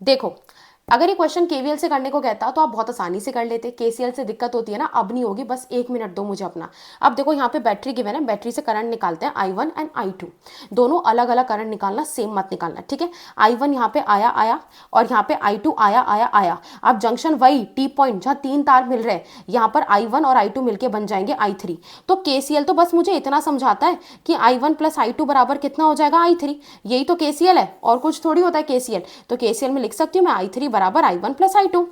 देखो, अगर ये क्वेश्चन केवीएल से करने को कहता तो आप बहुत आसानी से कर लेते, केसीएल से दिक्कत होती है ना, अब नहीं होगी, बस 1 मिनट दो मुझे अपना। अब देखो यहाँ पे बैटरी गिवन है, बैटरी से करंट निकालते हैं I1 एंड I2, दोनों अलग अलग करंट निकालना, सेम मत निकालना, ठीक है। I1 यहाँ पे आया आया और यहाँ पे I2 आया आया आया। अब जंक्शन वही टी पॉइंट जहाँ 3 तार मिल रहे हैं, यहाँ पर I1 और I2 मिलके बन जाएंगे I3। तो केसीएल तो बस मुझे इतना समझाता है कि I1 प्लस I2 बराबर कितना हो जाएगा I3, यही तो केसीएल है, और कुछ थोड़ी होता है केसीएल। तो केसीएल में लिख सकती हूँ मैं I3 बराबर I1 प्लस I2।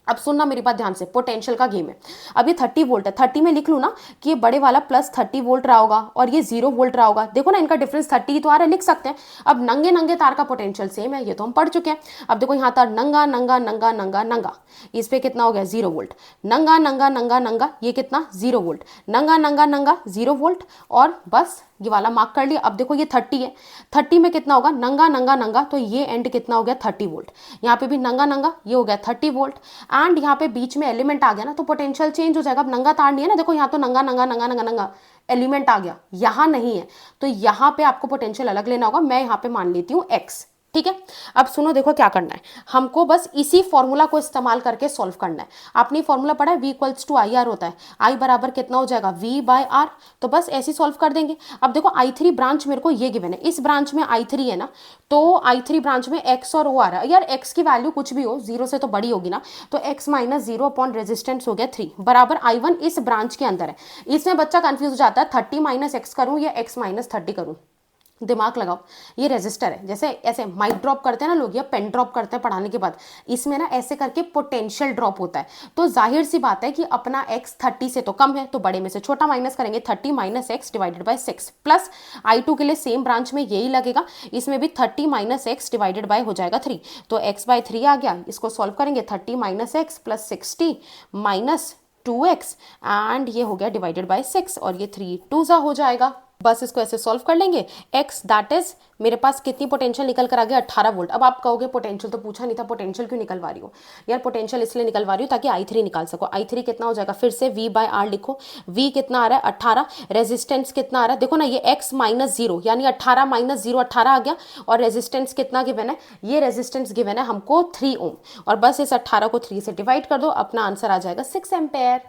अब सुनना मेरी बात ध्यान से, पोटेंशियल का गेम है। अब ये 30 वोल्ट है, 30 में लिख लूँ ना कि ये बड़े वाला प्लस 30 वोल्ट रहा होगा और ये 0 वोल्ट रहा होगा, देखो ना इनका डिफरेंस 30 तो आ रहा है, लिख सकते हैं। अब नंगे नंगे तार का पोटेंशियल सेम है, ये तो हम पढ़ चुके हैं। अब देखो यहाँ तार नंगा नंगा नंगा नंगा नंगा, इस पे कितना हो गया 0 वोल्ट, नंगा नंगा नंगा नंगा, ये कितना 0 वोल्ट, नंगा नंगा नंगा 0 वोल्ट, और बस ये वाला मार्क कर लिया। अब देखो ये 30 है, 30 में कितना होगा नंगा नंगा नंगा, तो ये एंड कितना हो गया 30 वोल्ट, यहाँ पे भी नंगा नंगा, ये हो गया 30 वोल्ट, एंड यहाँ पे बीच में एलिमेंट आ गया ना, तो पोटेंशियल चेंज हो जाएगा। अब नंगा तार नहीं है ना, देखो यहाँ तो नंगा नंगा नंगा नंगा नंगा एलिमेंट आ गया, यहाँ नहीं है, तो यहाँ पे आपको पोटेंशियल अलग लेना होगा। मैं यहाँ पे मान लेती हूँ x, ठीक है। अब सुनो, देखो क्या करना है, हमको बस इसी फॉर्मूला को इस्तेमाल करके सॉल्व करना है। आपने फॉर्मूला पढ़ा है, v equals to I R होता है, i बराबर कितना हो जाएगा v बाय आर, तो बस ऐसे सॉल्व कर देंगे। अब देखो I3 ब्रांच मेरे को ये गिवन है, इस ब्रांच में I3 है ना, तो I3 ब्रांच में x और o आ रहा है। यार x की वैल्यू कुछ भी हो, 0 से तो बड़ी होगी ना, तो x माइनस 0 अपॉन रेजिस्टेंस हो गया 3 बराबर I1 इस ब्रांच के अंदर है। इसमें बच्चा कंफ्यूज हो जाता है 30 माइनस एक्स करूँ या x माइनस 30 करूँ, दिमाग लगाओ। ये रेजिस्टर है, जैसे ऐसे माइक ड्रॉप करते हैं ना लोग, या पेन ड्रॉप करते हैं पढ़ाने के बाद, इसमें ना ऐसे करके पोटेंशियल ड्रॉप होता है। तो जाहिर सी बात है कि अपना x 30 से तो कम है, तो बड़े में से छोटा माइनस करेंगे, 30 minus x divided by 6, plus I2 के लिए सेम ब्रांच में यही लगेगा, इसमें भी 30 माइनस एक्स डिवाइडेड बाई हो जाएगा 3, तो x/3 आ गया। इसको सॉल्व करेंगे, 30 minus x plus 60 minus 2x, and ये हो गया डिवाइडेड बाई 6, और ये 3 2 हो जाएगा। बस इसको ऐसे सॉल्व कर लेंगे। x दैट इज मेरे पास कितनी पोटेंशियल निकल कर आ गया 18 वोल्ट। अब आप कहोगे पोटेंशियल तो पूछा नहीं था, पोटेंशियल क्यों निकलवा रही हो? यार पोटेंशियल इसलिए निकलवा रही हूँ ताकि I3 निकाल सको। I3 कितना हो जाएगा, फिर से v बाय आर लिखो, v कितना आ रहा है 18, रेजिस्टेंस कितना आ रहा है, देखो ना ये x माइनस 0 यानी 18 माइनस 0 18 आ गया, और रेजिस्टेंस कितना गिवन है, ये रेजिस्टेंस गिवन है हमको 3 ओम, और बस इस 18 को 3 से डिवाइड कर दो, अपना आंसर आ जाएगा 6 एम्पेयर।